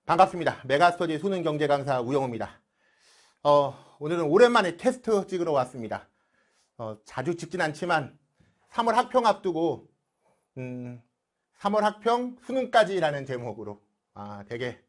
반갑습니다. 메가스터디 수능 경제 강사 우영우입니다. 오늘은 오랜만에 테스트 찍으러 왔습니다. 자주 찍진 않지만 3월 학평 앞두고 3월 학평 수능까지라는 제목으로 되게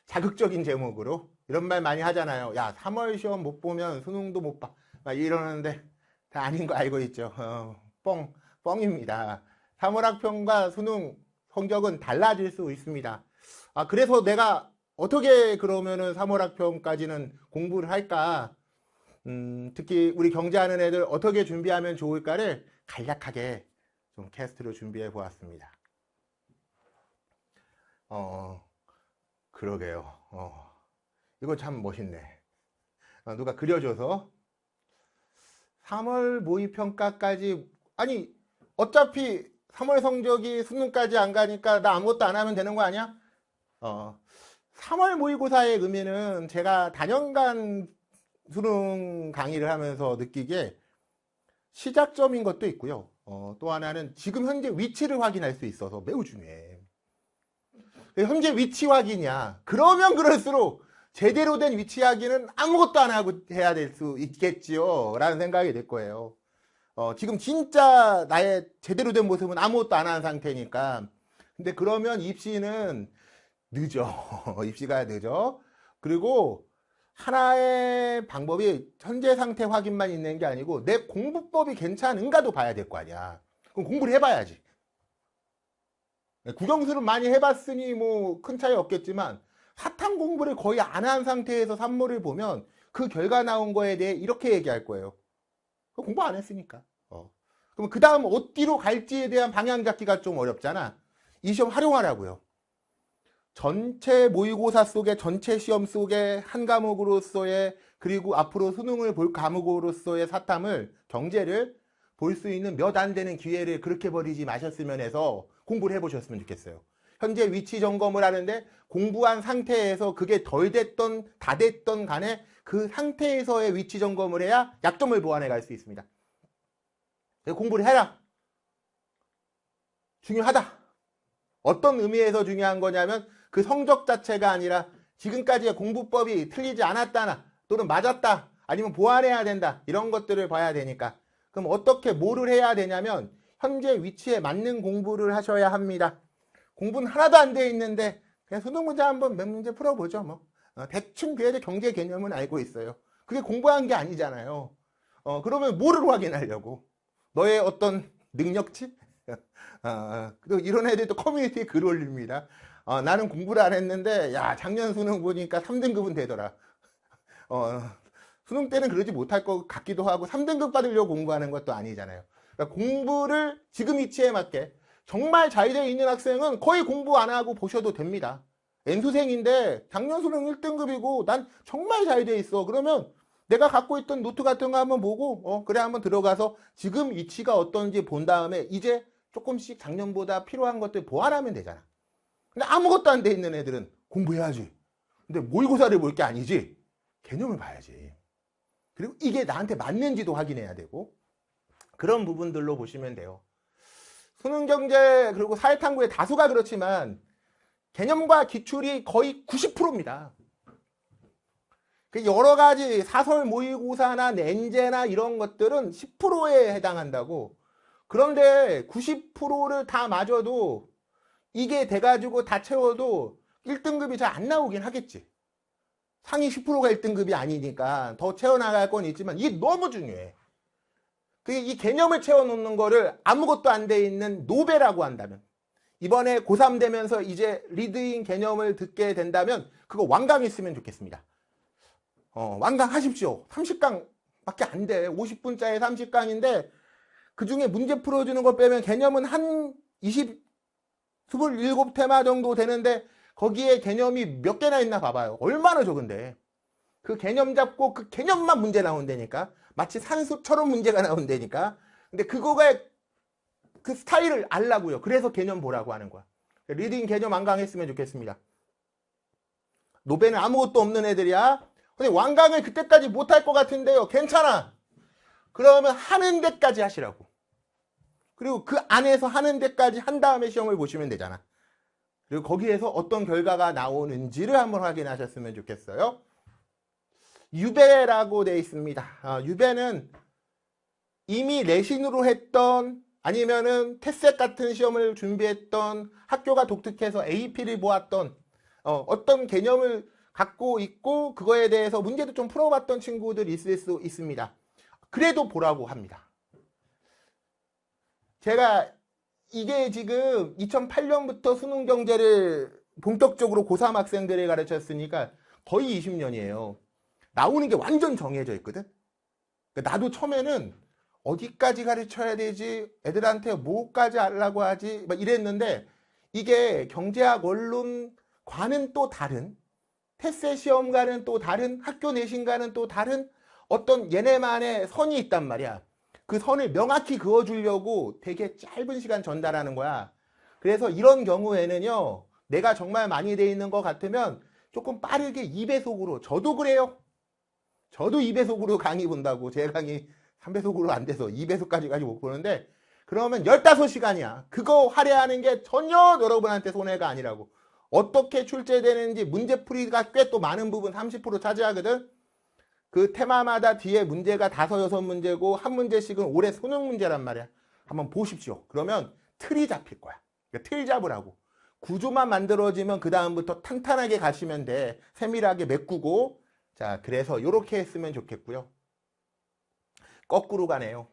자극적인 제목으로 이런 말 많이 하잖아요. 야, 3월 시험 못 보면 수능도 못 봐. 막 이러는데 다 아닌 거 알고 있죠. 뻥입니다. 3월 학평과 수능 성적은 달라질 수 있습니다. 그래서 내가 어떻게 그러면은 3월 학평까지는 공부를 할까? 특히 우리 경제하는 애들 어떻게 준비하면 좋을까를 간략하게 좀 캐스트로 준비해 보았습니다. 그러게요. 이거 참 멋있네. 누가 그려줘서 3월 모의평가까지, 아니, 어차피 3월 성적이 수능까지 안 가니까 나 아무것도 안 하면 되는 거 아니야? 3월 모의고사의 의미는 제가 다년간 수능 강의를 하면서 느끼게 시작점인 것도 있고요. 또 하나는 지금 현재 위치를 확인할 수 있어서 매우 중요해. 현재 위치 확인이야. 그러면 그럴수록 제대로 된 위치 확인은 아무것도 안 하고 해야 될 수 있겠지요. 라는 생각이 들 거예요. 지금 진짜 나의 제대로 된 모습은 아무것도 안 한 상태니까. 근데 그러면 입시는 늦어. 입시가 늦어. 그리고 하나의 방법이 현재 상태 확인만 있는 게 아니고 내 공부법이 괜찮은가도 봐야 될 거 아니야. 그럼 공부를 해봐야지. 국영수는 많이 해봤으니 뭐 큰 차이 없겠지만 사탐 공부를 거의 안 한 상태에서 산모를 보면 그 결과 나온 거에 대해 이렇게 얘기할 거예요. 공부 안 했으니까. 그럼 그 다음 어디로 갈지에 대한 방향 잡기가 좀 어렵잖아. 이 시험 활용하라고요. 전체 모의고사 속에, 전체 시험 속에 한 과목으로서의, 그리고 앞으로 수능을 볼 과목으로서의 사탐을, 경제를 볼 수 있는 몇 안 되는 기회를 그렇게 버리지 마셨으면 해서 공부를 해보셨으면 좋겠어요. 현재 위치 점검을 하는데 공부한 상태에서 그게 덜 됐던 다 됐던 간에 그 상태에서의 위치 점검을 해야 약점을 보완해 갈 수 있습니다. 공부를 해라. 중요하다. 어떤 의미에서 중요한 거냐면 그 성적 자체가 아니라 지금까지의 공부법이 틀리지 않았다나 또는 맞았다 아니면 보완해야 된다 이런 것들을 봐야 되니까. 그럼 어떻게 뭐를 해야 되냐면 현재 위치에 맞는 공부를 하셔야 합니다. 공부는 하나도 안 돼 있는데 그냥 수능 문제 한번 몇 문제 풀어보죠. 뭐 대충 그래도 경제 개념은 알고 있어요. 그게 공부한 게 아니잖아요. 그러면 뭐를 확인하려고? 너의 어떤 능력치? 그리고 이런 애들도 커뮤니티에 글 올립니다. 나는 공부를 안 했는데 야 작년 수능 보니까 3등급은 되더라. 수능 때는 그러지 못할 것 같기도 하고 3등급 받으려고 공부하는 것도 아니잖아요. 그러니까 공부를 지금 위치에 맞게 정말 잘 돼 있는 학생은 거의 공부 안 하고 보셔도 됩니다. N수생인데 작년 수능 1등급이고 난 정말 잘 돼 있어. 그러면 내가 갖고 있던 노트 같은 거 한번 보고 그래 한번 들어가서 지금 위치가 어떤지 본 다음에 이제 조금씩 작년보다 필요한 것들 보완하면 되잖아. 근데 아무것도 안 돼 있는 애들은 공부해야지. 근데 모의고사를 볼 게 아니지. 개념을 봐야지. 그리고 이게 나한테 맞는지도 확인해야 되고 그런 부분들로 보시면 돼요. 수능경제 그리고 사회탐구의 다수가 그렇지만 개념과 기출이 거의 90%입니다. 여러 가지 사설 모의고사나 낸제나 이런 것들은 10%에 해당한다고. 그런데 90%를 다 맞아도 이게 돼가지고 다 채워도 1등급이 잘 안 나오긴 하겠지. 상위 10%가 1등급이 아니니까 더 채워나갈 건 있지만 이게 너무 중요해. 이 개념을 채워놓는 거를 아무것도 안 돼 있는 노베라고 한다면, 이번에 고3 되면서 이제 리드인 개념을 듣게 된다면 그거 완강했으면 좋겠습니다. 완강하십시오. 30강 밖에 안 돼. 50분짜리 30강인데 그 중에 문제 풀어주는 거 빼면 개념은 한 27테마 정도 되는데 거기에 개념이 몇 개나 있나 봐봐요. 얼마나 적은데. 그 개념 잡고 그 개념만 문제 나온다니까. 마치 산수처럼 문제가 나온다니까. 근데 그거가 그 스타일을 알라고요. 그래서 개념 보라고 하는 거야. 리딩 개념 완강했으면 좋겠습니다. 노베는 아무것도 없는 애들이야. 근데 완강을 그때까지 못할 것 같은데요. 괜찮아. 그러면 하는 데까지 하시라고. 그리고 그 안에서 하는 데까지 한 다음에 시험을 보시면 되잖아. 그리고 거기에서 어떤 결과가 나오는지를 한번 확인하셨으면 좋겠어요. 유배라고 되어 있습니다. 유배는 이미 내신으로 했던 아니면은 태색 같은 시험을 준비했던 학교가 독특해서 AP를 보았던 어떤 개념을 갖고 있고 그거에 대해서 문제도 좀 풀어봤던 친구들이 있을 수 있습니다. 그래도 보라고 합니다. 제가 이게 지금 2008년부터 수능 경제를 본격적으로 고3 학생들을 가르쳤으니까 거의 20년이에요. 나오는 게 완전 정해져 있거든. 그러니까 나도 처음에는 어디까지 가르쳐야 되지? 애들한테 뭐까지 하려고 하지? 막 이랬는데 이게 경제학 원론과는 또 다른 테세 시험과는 또 다른 학교 내신과는 또 다른 어떤 얘네만의 선이 있단 말이야. 그 선을 명확히 그어주려고 되게 짧은 시간 전달하는 거야. 그래서 이런 경우에는요. 내가 정말 많이 돼 있는 것 같으면 조금 빠르게 2배속으로 저도 그래요. 저도 2배속으로 강의 본다고. 제 강의 3배속으로 안 돼서 2배속까지까지 못 보는데 그러면 15시간이야. 그거 할애하는 게 전혀 여러분한테 손해가 아니라고. 어떻게 출제되는지 문제풀이가 꽤 또 많은 부분 30% 차지하거든. 그 테마마다 뒤에 문제가 5, 6문제고 한 문제씩은 올해 수능 문제란 말이야. 한번 보십시오. 그러면 틀이 잡힐 거야. 그러니까 틀 잡으라고. 구조만 만들어지면 그 다음부터 탄탄하게 가시면 돼. 세밀하게 메꾸고. 자, 그래서 이렇게 했으면 좋겠고요. 거꾸로 가네요.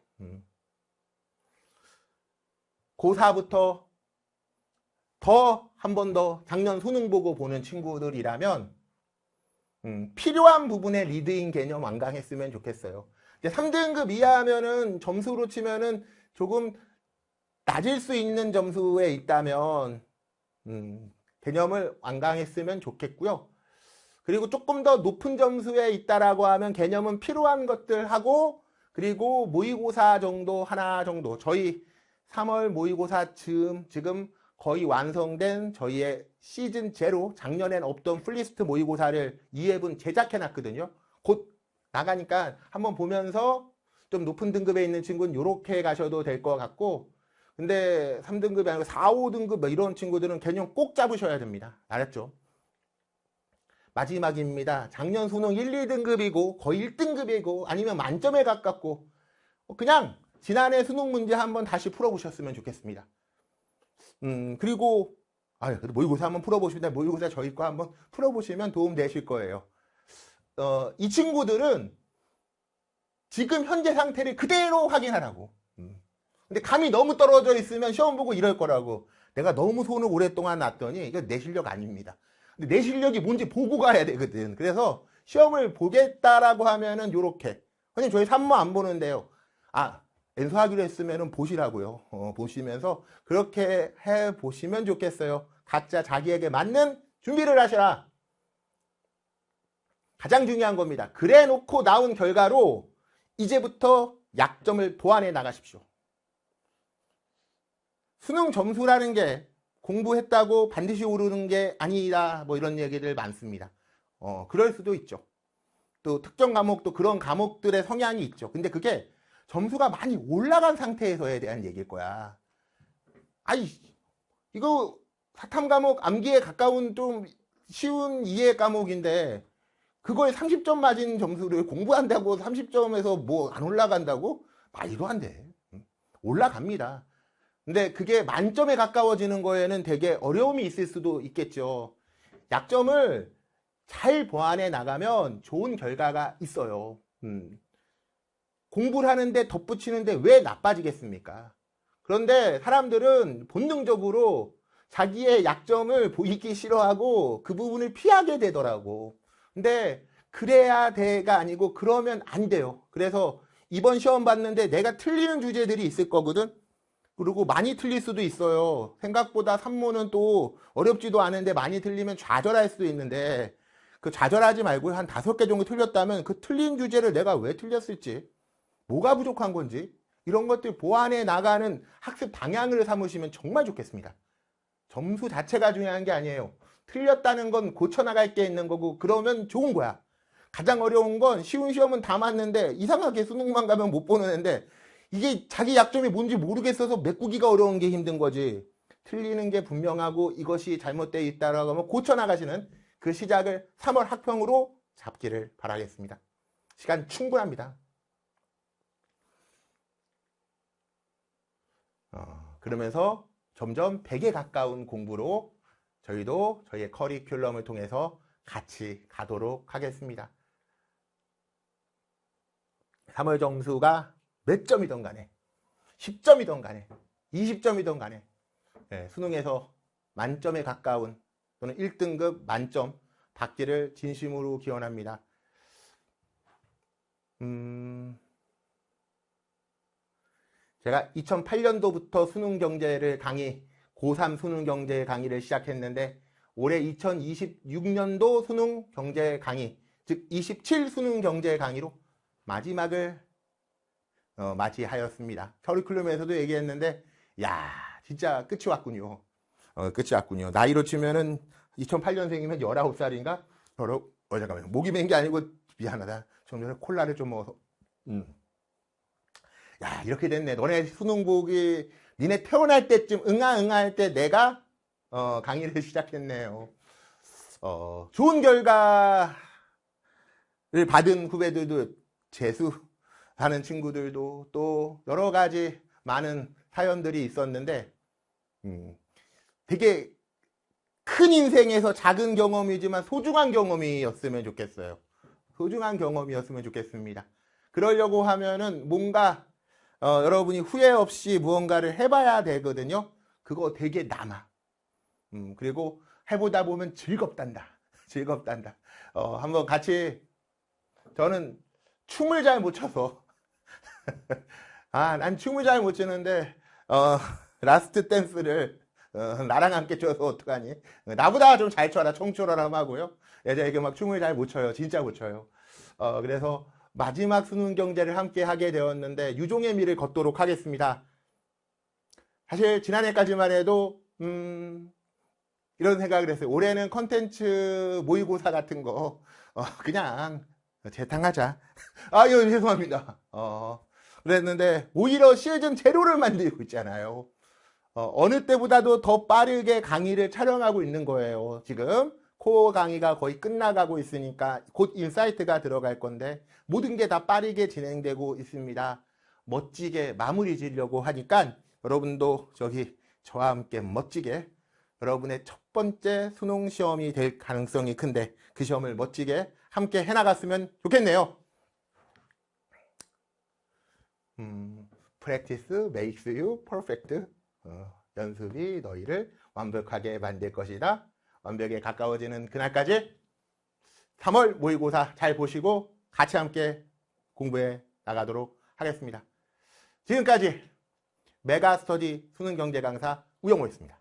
고4부터 더 한 번 더 작년 수능 보고 보는 친구들이라면 필요한 부분의 리드인 개념 완강했으면 좋겠어요. 이제 3등급 이하면은 점수로 치면은 조금 낮을 수 있는 점수에 있다면 개념을 완강했으면 좋겠고요. 그리고 조금 더 높은 점수에 있다라고 하면 개념은 필요한 것들 하고 그리고 모의고사 정도 하나 정도 저희 3월 모의고사 지금 거의 완성된 저희의 시즌 제로 작년엔 없던 풀리스트 모의고사를 2회분 제작해놨거든요. 곧 나가니까 한번 보면서 좀 높은 등급에 있는 친구는 이렇게 가셔도 될 것 같고 근데 3등급이 아니고 4, 5등급 뭐 이런 친구들은 개념 꼭 잡으셔야 됩니다. 알았죠? 마지막입니다. 작년 수능 1, 2등급이고 거의 1등급이고 아니면 만점에 가깝고 그냥 지난해 수능 문제 한번 다시 풀어보셨으면 좋겠습니다. 그리고 모의고사 한번 풀어보시면 모의고사 저희 거 한번 풀어보시면 도움 되실 거예요. 이 친구들은 지금 현재 상태를 그대로 확인하라고. 근데 감이 너무 떨어져 있으면 시험 보고 이럴 거라고. 내가 너무 손을 오랫동안 놨더니 이거 내 실력 아닙니다. 근데 내 실력이 뭔지 보고 가야 되거든. 그래서 시험을 보겠다라고 하면은 요렇게. 선생님 저희 산모 안 보는데요. 엔소하기로 했으면은 보시라고요. 보시면서 그렇게 해 보시면 좋겠어요. 각자 자기에게 맞는 준비를 하시라. 가장 중요한 겁니다. 그래 놓고 나온 결과로 이제부터 약점을 보완해 나가십시오. 수능 점수라는 게 공부했다고 반드시 오르는 게 아니다. 뭐 이런 얘기들 많습니다. 그럴 수도 있죠. 또 특정 과목도 그런 과목들의 성향이 있죠. 근데 그게 점수가 많이 올라간 상태에서에 대한 얘기일 거야. 이거 사탐 과목 암기에 가까운 좀 쉬운 이해 과목인데 그거에 30점 맞은 점수를 공부한다고 30점에서 뭐 안 올라간다고? 말도 안 돼. 올라갑니다. 근데 그게 만점에 가까워지는 거에는 되게 어려움이 있을 수도 있겠죠. 약점을 잘 보완해 나가면 좋은 결과가 있어요. 공부를 하는데 덧붙이는데 왜 나빠지겠습니까? 그런데 사람들은 본능적으로 자기의 약점을 보이기 싫어하고 그 부분을 피하게 되더라고. 근데 그래야 돼가 아니고 그러면 안 돼요. 그래서 이번 시험 봤는데 내가 틀리는 주제들이 있을 거거든. 그리고 많이 틀릴 수도 있어요. 생각보다 산모는 또 어렵지도 않은데 많이 틀리면 좌절할 수도 있는데 그 좌절하지 말고 한 5개 정도 틀렸다면 그 틀린 주제를 내가 왜 틀렸을지 뭐가 부족한 건지 이런 것들 보완해 나가는 학습 방향을 삼으시면 정말 좋겠습니다. 점수 자체가 중요한 게 아니에요. 틀렸다는 건 고쳐나갈 게 있는 거고 그러면 좋은 거야. 가장 어려운 건 쉬운 시험은 다 맞는데 이상하게 수능만 가면 못 보는 애인데 이게 자기 약점이 뭔지 모르겠어서 메꾸기가 어려운 게 힘든 거지. 틀리는 게 분명하고 이것이 잘못되어 있다라고 하면 고쳐나가시는 그 시작을 3월 학평으로 잡기를 바라겠습니다. 시간 충분합니다. 그러면서 점점 100에 가까운 공부로 저희도 저희의 커리큘럼을 통해서 같이 가도록 하겠습니다. 3월 점수가 몇 점이든 간에 10점이든 간에 20점이든 간에 수능에서 만점에 가까운 또는 1등급 만점 받기를 진심으로 기원합니다. 제가 2008년도부터 수능경제를 고3 수능경제 강의를 시작했는데 올해 2026년도 수능경제 강의, 즉 27 수능경제 강의로 마지막을 맞이하였습니다. 커리큘럼에서도 얘기했는데 야 진짜 끝이 왔군요. 끝이 왔군요. 나이로 치면은 2008년생이면 19살인가? 잠깐만요. 목이 맨 게 아니고 미안하다. 좀 전에 콜라를 좀 먹어서 야 이렇게 됐네. 너네 수능복이 니네 태어날 때쯤 응아할 때 내가 강의를 시작했네요. 좋은 결과를 받은 후배들도 재수하는 친구들도 또 여러 가지 많은 사연들이 있었는데 되게 큰 인생에서 작은 경험이지만 소중한 경험이었으면 좋겠어요. 소중한 경험이었으면 좋겠습니다. 그러려고 하면은 뭔가 여러분이 후회 없이 무언가를 해봐야 되거든요. 그거 되게 남아. 그리고 해보다 보면 즐겁단다. 즐겁단다. 한번 같이 저는 춤을 잘 못 춰서 난 춤을 잘 못 추는데 라스트 댄스를 나랑 함께 춰서 어떡하니? 나보다 좀 잘 춰라. 청출어람 하고요. 예전에 막 춤을 잘 못 춰요. 진짜 못 춰요. 그래서 마지막 수능 경제를 함께 하게 되었는데 유종의 미를 걷도록 하겠습니다. 사실 지난해까지만 해도 이런 생각을 했어요. 올해는 컨텐츠 모의고사 같은 거 그냥 재탕하자. 이거 죄송합니다. 그랬는데 오히려 시즌 제로를 만들고 있잖아요. 어느 때보다도 더 빠르게 강의를 촬영하고 있는 거예요. 지금 코어 강의가 거의 끝나가고 있으니까 곧 인사이트가 들어갈 건데 모든 게 다 빠르게 진행되고 있습니다. 멋지게 마무리 지으려고 하니까 여러분도 저와 함께 멋지게 여러분의 첫 번째 수능 시험이 될 가능성이 큰데 그 시험을 멋지게 함께 해나갔으면 좋겠네요. Practice makes you perfect. 연습이 너희를 완벽하게 만들 것이다. 완벽에 가까워지는 그날까지 3월 모의고사 잘 보시고 같이 함께 공부해 나가도록 하겠습니다. 지금까지 메가스터디 수능경제 강사 우영호였습니다.